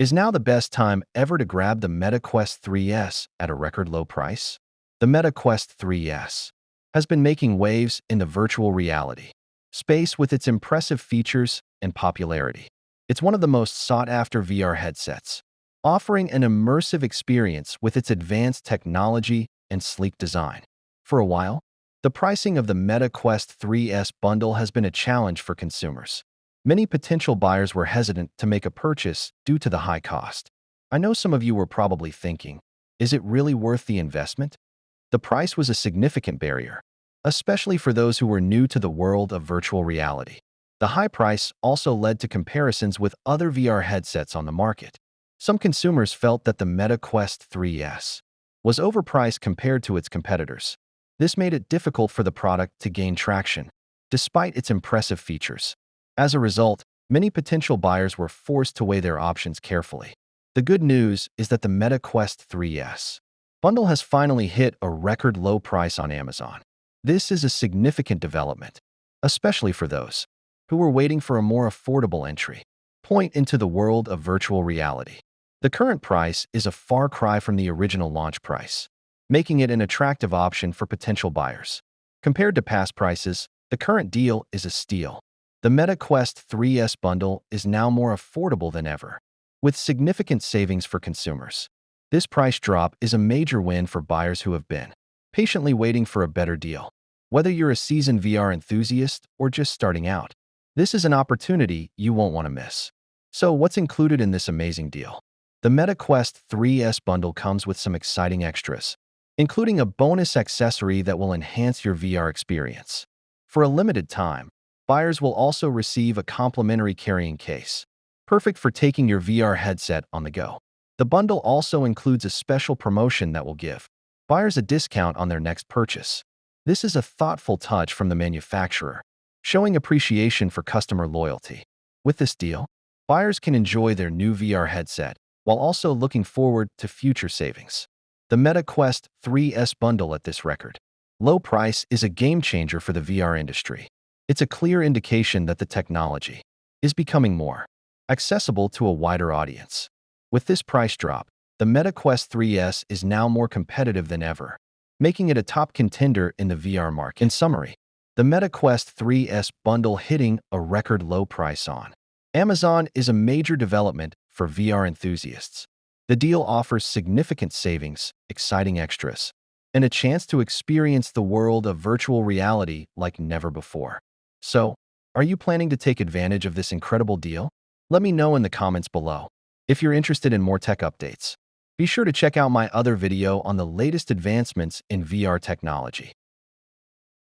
Is now the best time ever to grab the Meta Quest 3S at a record low price? The Meta Quest 3S has been making waves in the virtual reality space with its impressive features and popularity. It's one of the most sought-after VR headsets, offering an immersive experience with its advanced technology and sleek design. For a while, the pricing of the Meta Quest 3S bundle has been a challenge for consumers. Many potential buyers were hesitant to make a purchase due to the high cost. I know some of you were probably thinking, is it really worth the investment? The price was a significant barrier, especially for those who were new to the world of virtual reality. The high price also led to comparisons with other VR headsets on the market. Some consumers felt that the Meta Quest 3S was overpriced compared to its competitors. This made it difficult for the product to gain traction, despite its impressive features. As a result, many potential buyers were forced to weigh their options carefully. The good news is that the Meta Quest 3S bundle has finally hit a record low price on Amazon. This is a significant development, especially for those who were waiting for a more affordable entry point into the world of virtual reality. The current price is a far cry from the original launch price, making it an attractive option for potential buyers. Compared to past prices, the current deal is a steal. The Meta Quest 3S bundle is now more affordable than ever, with significant savings for consumers. This price drop is a major win for buyers who have been patiently waiting for a better deal. Whether you're a seasoned VR enthusiast or just starting out, this is an opportunity you won't want to miss. So, what's included in this amazing deal? The Meta Quest 3S bundle comes with some exciting extras, including a bonus accessory that will enhance your VR experience. For a limited time, buyers will also receive a complimentary carrying case, perfect for taking your VR headset on the go. The bundle also includes a special promotion that will give buyers a discount on their next purchase. This is a thoughtful touch from the manufacturer, showing appreciation for customer loyalty. With this deal, buyers can enjoy their new VR headset while also looking forward to future savings. The Meta Quest 3S bundle at this record low price is a game changer for the VR industry. It's a clear indication that the technology is becoming more accessible to a wider audience. With this price drop, the Meta Quest 3S is now more competitive than ever, making it a top contender in the VR market. In summary, the Meta Quest 3S bundle hitting a record low price on Amazon is a major development for VR enthusiasts. The deal offers significant savings, exciting extras, and a chance to experience the world of virtual reality like never before. So, are you planning to take advantage of this incredible deal? Let me know in the comments below. If you're interested in more tech updates, be sure to check out my other video on the latest advancements in VR technology.